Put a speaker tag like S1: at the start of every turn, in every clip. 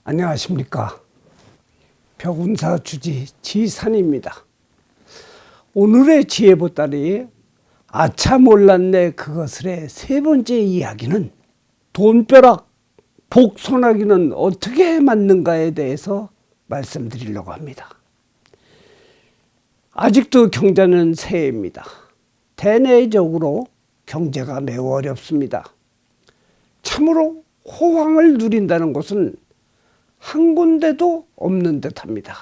S1: 안녕하십니까. 벽운사 주지 지산입니다. 오늘의 지혜보따리 아차 몰랐네 그것을의 세 번째 이야기는 돈벼락 복손하기는 어떻게 맞는가에 대해서 말씀드리려고 합니다. 아직도 경제는 새해입니다. 대내적으로 경제가 매우 어렵습니다. 참으로 호황을 누린다는 것은 한 군데도 없는 듯합니다.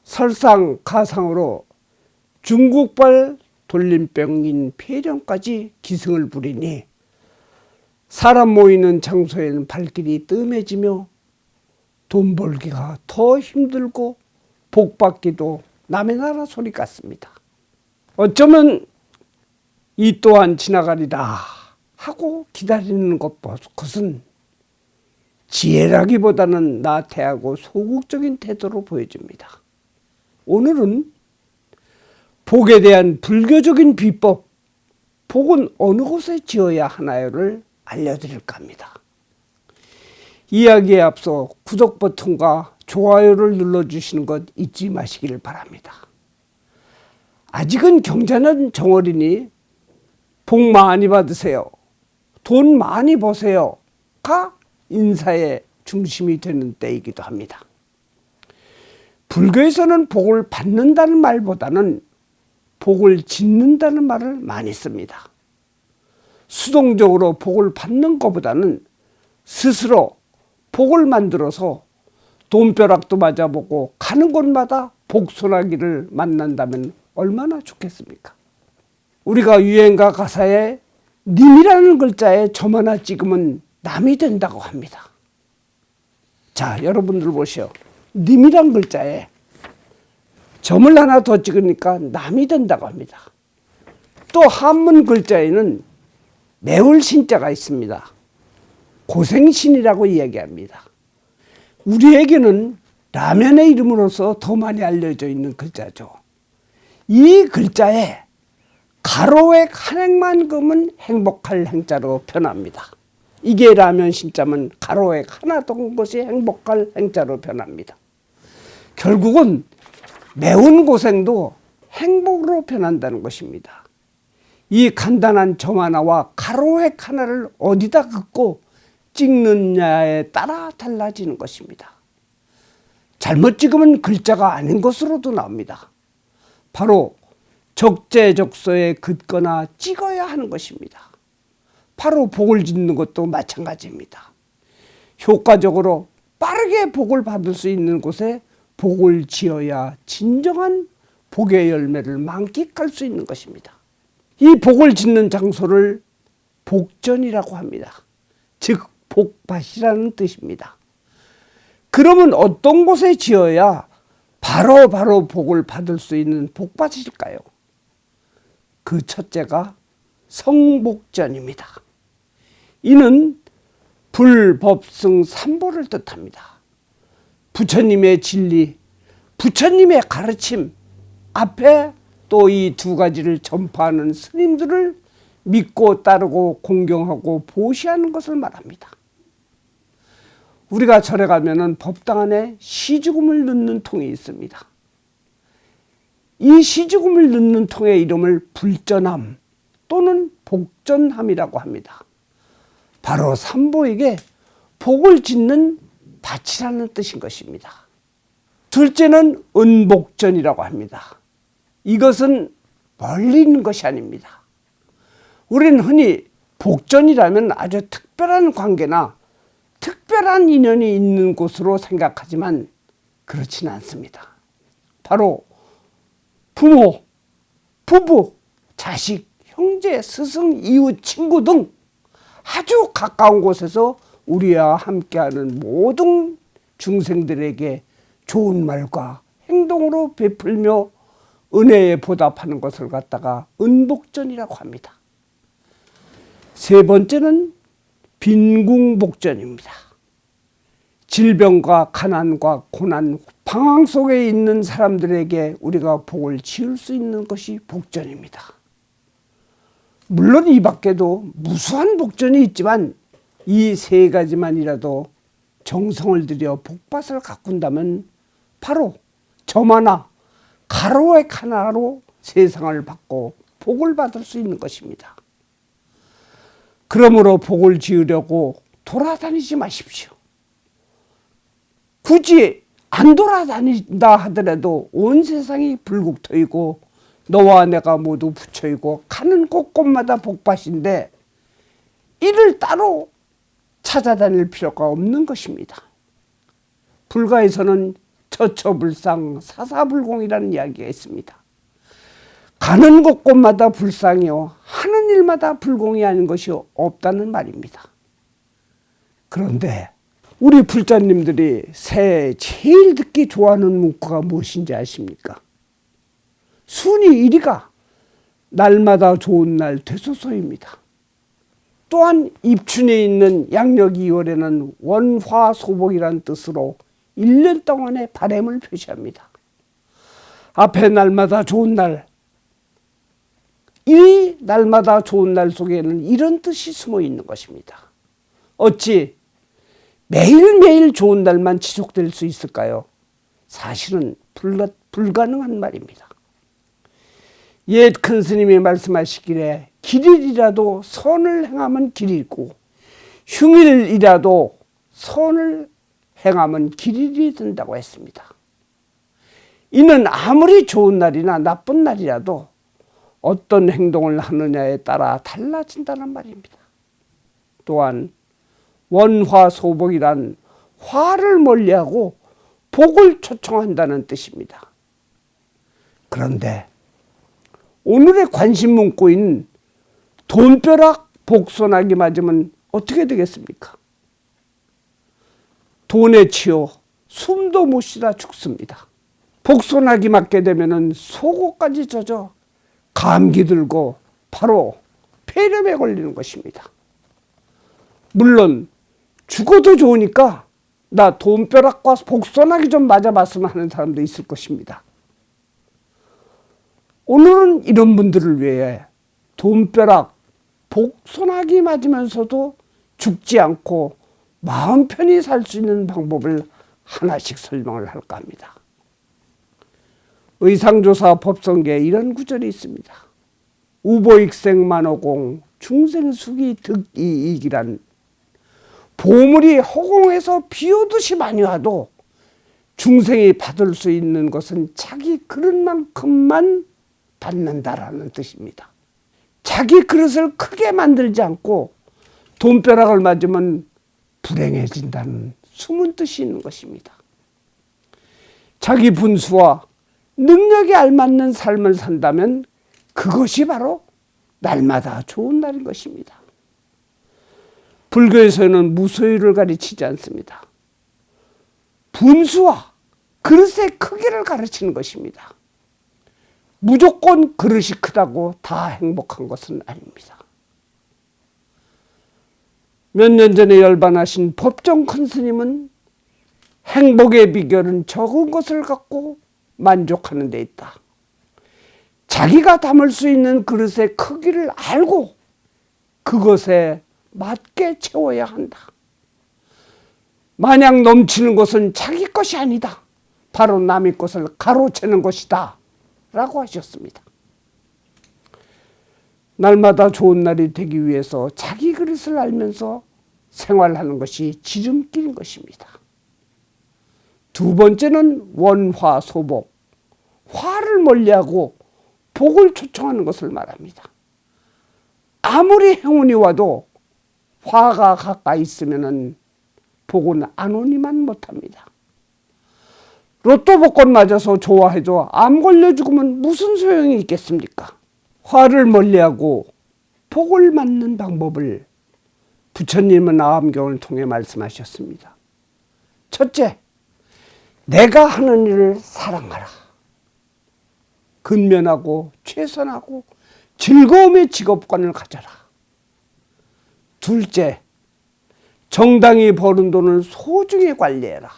S1: 설상가상으로 중국발 돌림병인 폐렴까지 기승을 부리니 사람 모이는 장소에는 발길이 뜸해지며 돈 벌기가 더 힘들고 복 받기도 남의 나라 소리 같습니다. 어쩌면 이 또한 지나가리라 하고 기다리는 것은 지혜라기보다는 나태하고 소극적인 태도로 보여집니다. 오늘은 복에 대한 불교적인 비법, 복은 어느 곳에 지어야 하나요를 알려드릴까 합니다. 이야기에 앞서 구독 버튼과 좋아요를 눌러주시는 것 잊지 마시길 바랍니다. 아직은 경제는 정어리니 복 많이 받으세요, 돈 많이 버세요가 인사의 중심이 되는 때이기도 합니다. 불교에서는 복을 받는다는 말보다는 복을 짓는다는 말을 많이 씁니다. 수동적으로 복을 받는 것보다는 스스로 복을 만들어서 돈벼락도 맞아보고 가는 곳마다 복손하기를 만난다면 얼마나 좋겠습니까? 우리가 유행가 가사에 님이라는 글자에 점 하나 찍으면 남이 된다고 합니다. 자, 여러분들 보시오. 님이란 글자에 점을 하나 더 찍으니까 남이 된다고 합니다. 또 한문 글자에는 매울 신자가 있습니다. 고생신이라고 이야기합니다. 우리에게는 라면의 이름으로서 더 많이 알려져 있는 글자죠. 이 글자에 가로액 한 획만 그으면 행복할 행자로 변합니다. 이게 라면 신자면 가로액 하나 더 건 것이 행복할 행자로 변합니다. 결국은 매운 고생도 행복으로 변한다는 것입니다. 이 간단한 점 하나와 가로액 하나를 어디다 긋고 찍느냐에 따라 달라지는 것입니다. 잘못 찍으면 글자가 아닌 것으로도 나옵니다. 바로 적재적소에 긋거나 찍어야 하는 것입니다. 바로 복을 짓는 것도 마찬가지입니다. 효과적으로 빠르게 복을 받을 수 있는 곳에 복을 지어야 진정한 복의 열매를 만끽할 수 있는 것입니다. 이 복을 짓는 장소를 복전이라고 합니다. 즉 복밭이라는 뜻입니다. 그러면 어떤 곳에 지어야 바로 복을 받을 수 있는 복밭일까요? 그 첫째가 성복전입니다. 이는 불법승 삼보를 뜻합니다. 부처님의 진리, 부처님의 가르침 앞에 또 이 두 가지를 전파하는 스님들을 믿고 따르고 공경하고 보시하는 것을 말합니다. 우리가 절에 가면은 법당 안에 시주금을 넣는 통이 있습니다. 이 시주금을 넣는 통의 이름을 불전함 또는 복전함이라고 합니다. 바로 삼보에게 복을 짓는 밭이라는 뜻인 것입니다. 둘째는 은복전이라고 합니다. 이것은 멀리 있는 것이 아닙니다. 우리는 흔히 복전이라면 아주 특별한 관계나 특별한 인연이 있는 곳으로 생각하지만 그렇지는 않습니다. 바로 부모, 부부, 자식, 형제, 스승, 이웃, 친구 등 아주 가까운 곳에서 우리와 함께하는 모든 중생들에게 좋은 말과 행동으로 베풀며 은혜에 보답하는 것을 갖다가 은복전이라고 합니다. 세 번째는 빈궁복전입니다. 질병과 가난과 고난, 방황 속에 있는 사람들에게 우리가 복을 지을 수 있는 것이 복전입니다. 물론 이 밖에도 무수한 복전이 있지만 이 세 가지만이라도 정성을 들여 복밭을 가꾼다면 바로 점 하나, 가로액 하나로 세상을 바꿔 복을 받을 수 있는 것입니다. 그러므로 복을 지으려고 돌아다니지 마십시오. 굳이 안 돌아다닌다 하더라도 온 세상이 불국토이고 너와 내가 모두 부처이고 가는 곳곳마다 복밭인데 이를 따로 찾아다닐 필요가 없는 것입니다. 불가에서는 처처불상 사사불공이라는 이야기가 있습니다. 가는 곳곳마다 불상이요 하는 일마다 불공이 아닌 것이 없다는 말입니다. 그런데 우리 불자님들이 새해 제일 듣기 좋아하는 문구가 무엇인지 아십니까? 순이 1위가 날마다 좋은 날 되소서입니다. 또한 입춘에 있는 양력 2월에는 원화소복이라는 뜻으로 1년 동안의 바람을 표시합니다. 앞에 날마다 좋은 날, 이 날마다 좋은 날 속에는 이런 뜻이 숨어 있는 것입니다. 어찌 매일매일 좋은 날만 지속될 수 있을까요? 사실은 불가능한 말입니다. 옛 큰 스님이 말씀하시기를 길일이라도 선을 행하면 길이고 흉일이라도 선을 행하면 길일이 된다고 했습니다. 이는 아무리 좋은 날이나 나쁜 날이라도 어떤 행동을 하느냐에 따라 달라진다는 말입니다. 또한 원화소복이란 화를 멀리하고 복을 초청한다는 뜻입니다. 그런데 오늘의 관심 문구인 돈벼락 복손하기 맞으면 어떻게 되겠습니까? 돈에 치여 숨도 못 쉬다 죽습니다. 복손하기 맞게 되면 속옷까지 젖어 감기 들고 바로 폐렴에 걸리는 것입니다. 물론 죽어도 좋으니까 나 돈벼락과 복손하기 좀 맞아봤으면 하는 사람도 있을 것입니다. 오늘은 이런 분들을 위해 돈벼락, 복손하기 맞으면서도 죽지 않고 마음 편히 살 수 있는 방법을 하나씩 설명을 할까 합니다. 의상조사 법성계에 이런 구절이 있습니다. 우보익생만호공 중생수기 득이익이란 보물이 허공에서 비오듯이 많이 와도 중생이 받을 수 있는 것은 자기 그릇만큼만 받는다라는 뜻입니다. 자기 그릇을 크게 만들지 않고 돈벼락을 맞으면 불행해진다는 숨은 뜻이 있는 것입니다. 자기 분수와 능력에 알맞는 삶을 산다면 그것이 바로 날마다 좋은 날인 것입니다. 불교에서는 무소유를 가르치지 않습니다. 분수와 그릇의 크기를 가르치는 것입니다. 무조건 그릇이 크다고 다 행복한 것은 아닙니다. 몇 년 전에 열반하신 법정 큰 스님은 행복의 비결은 적은 것을 갖고 만족하는 데 있다. 자기가 담을 수 있는 그릇의 크기를 알고 그것에 맞게 채워야 한다. 마냥 넘치는 것은 자기 것이 아니다. 바로 남의 것을 가로채는 것이다. 라고 하셨습니다. 날마다 좋은 날이 되기 위해서 자기 그릇을 알면서 생활하는 것이 지름길인 것입니다. 두 번째는 원화소복, 화를 멀리하고 복을 초청하는 것을 말합니다. 아무리 행운이 와도 화가 가까이 있으면 복은 안 오니만 못합니다. 로또 복권 맞아서 좋아해도 암 걸려 죽으면 무슨 소용이 있겠습니까? 화를 멀리하고 복을 맞는 방법을 부처님은 아함경을 통해 말씀하셨습니다. 첫째, 내가 하는 일을 사랑하라. 근면하고 최선하고 즐거움의 직업관을 가져라. 둘째, 정당히 버는 돈을 소중히 관리해라.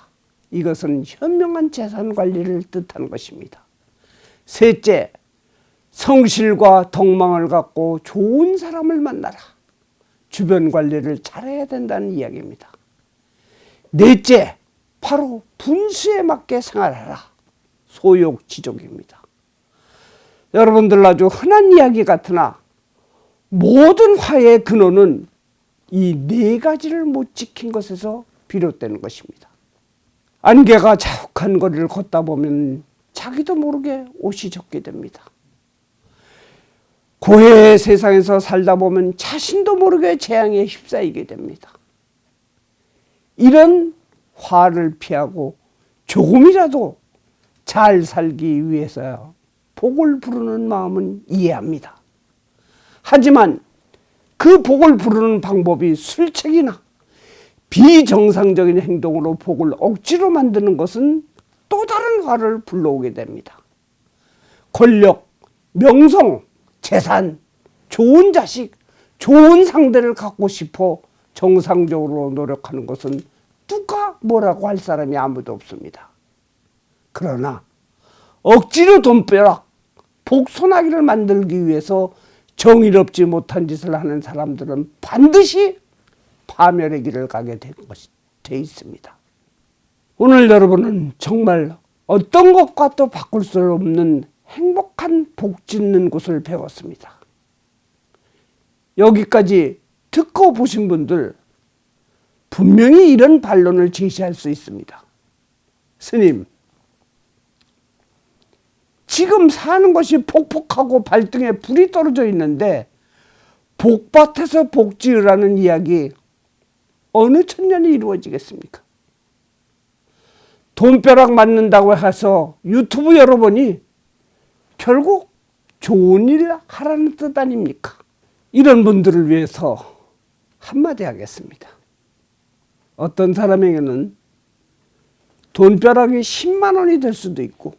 S1: 이것은 현명한 재산 관리를 뜻하는 것입니다. 셋째, 성실과 덕망을 갖고 좋은 사람을 만나라. 주변 관리를 잘해야 된다는 이야기입니다. 넷째, 바로 분수에 맞게 생활하라. 소욕지족입니다. 여러분들 아주 흔한 이야기 같으나 모든 화해의 근원은 이 네 가지를 못 지킨 것에서 비롯되는 것입니다. 안개가 자욱한 거리를 걷다 보면 자기도 모르게 옷이 젖게 됩니다. 고해의 세상에서 살다 보면 자신도 모르게 재앙에 휩싸이게 됩니다. 이런 화를 피하고 조금이라도 잘 살기 위해서야 복을 부르는 마음은 이해합니다. 하지만 그 복을 부르는 방법이 술책이나 비정상적인 행동으로 복을 억지로 만드는 것은 또 다른 화를 불러오게 됩니다. 권력, 명성, 재산, 좋은 자식, 좋은 상대를 갖고 싶어 정상적으로 노력하는 것은 누가 뭐라고 할 사람이 아무도 없습니다. 그러나 억지로 돈벼락, 복손하기를 만들기 위해서 정의롭지 못한 짓을 하는 사람들은 반드시 파멸의 길을 가게 돼 있습니다. 오늘 여러분은 정말 어떤 것과도 바꿀 수 없는 행복한 복 짓는 곳을 배웠습니다. 여기까지 듣고 보신 분들 분명히 이런 반론을 제시할 수 있습니다. 스님, 지금 사는 것이 폭폭하고 발등에 불이 떨어져 있는데 복밭에서 복 지으라는 이야기 어느 천년이 이루어지겠습니까? 돈벼락 맞는다고 해서 유튜브 열어보니 결국 좋은 일 하라는 뜻 아닙니까? 이런 분들을 위해서 한마디 하겠습니다. 어떤 사람에게는 돈벼락이 10만 원이 될 수도 있고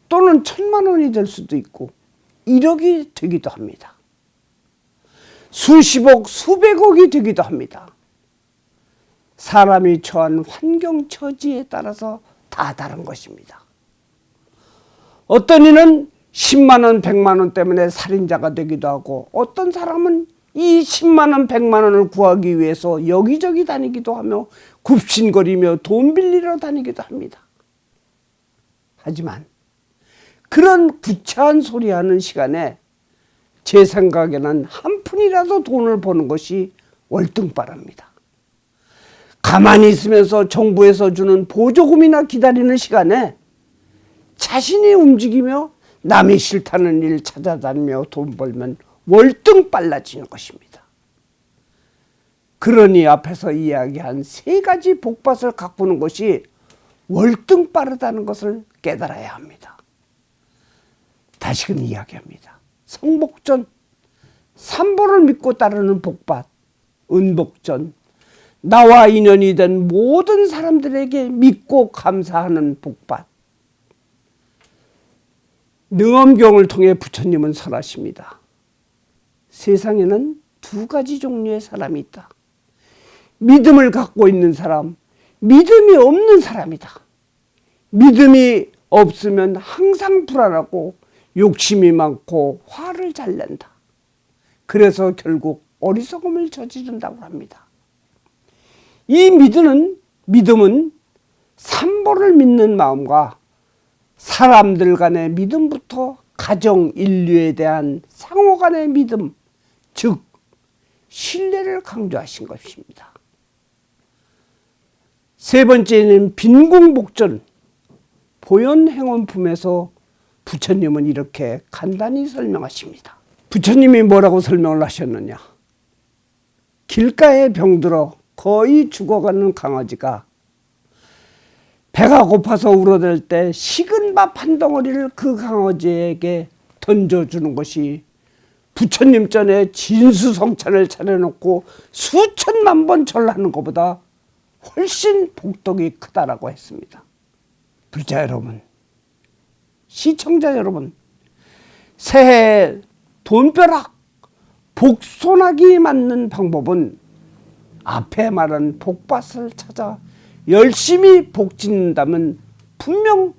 S1: 또는 1000만 원이 될 수도 있고 1억이 되기도 합니다. 수십억, 수백억이 되기도 합니다. 사람이 처한 환경 처지에 따라서 다 다른 것입니다. 어떤 이는 10만 원, 100만 원 때문에 살인자가 되기도 하고 어떤 사람은 이 10만 원, 100만 원을 구하기 위해서 여기저기 다니기도 하며 굽신거리며 돈 빌리러 다니기도 합니다. 하지만 그런 구차한 소리하는 시간에 제 생각에는 한 푼이라도 돈을 버는 것이 월등빠릅니다. 가만히 있으면서 정부에서 주는 보조금이나 기다리는 시간에 자신이 움직이며 남이 싫다는 일 찾아다니며 돈 벌면 월등 빨라지는 것입니다. 그러니 앞에서 이야기한 세 가지 복밭을 가꾸는 것이 월등 빠르다는 것을 깨달아야 합니다. 다시금 이야기합니다. 성복전, 삼보를 믿고 따르는 복밭, 은복전, 나와 인연이 된 모든 사람들에게 믿고 감사하는 복밭. 능엄경을 통해 부처님은 설하십니다. 세상에는 두 가지 종류의 사람이 있다. 믿음을 갖고 있는 사람, 믿음이 없는 사람이다. 믿음이 없으면 항상 불안하고 욕심이 많고 화를 잘 낸다. 그래서 결국 어리석음을 저지른다고 합니다. 이 믿음은 삼보를 믿는 마음과 사람들 간의 믿음부터 가정, 인류에 대한 상호 간의 믿음, 즉 신뢰를 강조하신 것입니다. 세 번째는 빈궁복전, 보현행원품에서 부처님은 이렇게 간단히 설명하십니다. 부처님이 뭐라고 설명을 하셨느냐? 길가에 병들어 거의 죽어가는 강아지가 배가 고파서 울어댈 때 식은 밥 한 덩어리를 그 강아지에게 던져주는 것이 부처님 전에 진수성찬을 차려놓고 수천만 번 절하는 것보다 훨씬 복덕이 크다라고 했습니다. 불자 여러분, 시청자 여러분, 새해 돈벼락, 복손하기 맞는 방법은 앞에 말한 복밭을 찾아 열심히 복 짓는다면 분명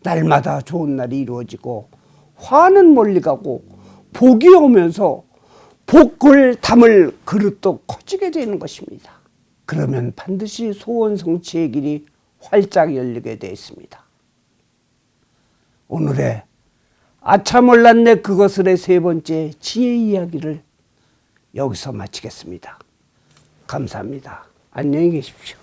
S1: 날마다 좋은 날이 이루어지고 화는 멀리 가고 복이 오면서 복을 담을 그릇도 커지게 되는 것입니다. 그러면 반드시 소원 성취의 길이 활짝 열리게 되어 있습니다. 오늘의 아차 몰랐네 그것을의 세 번째 지혜 이야기를 여기서 마치겠습니다. 감사합니다. 안녕히 계십시오.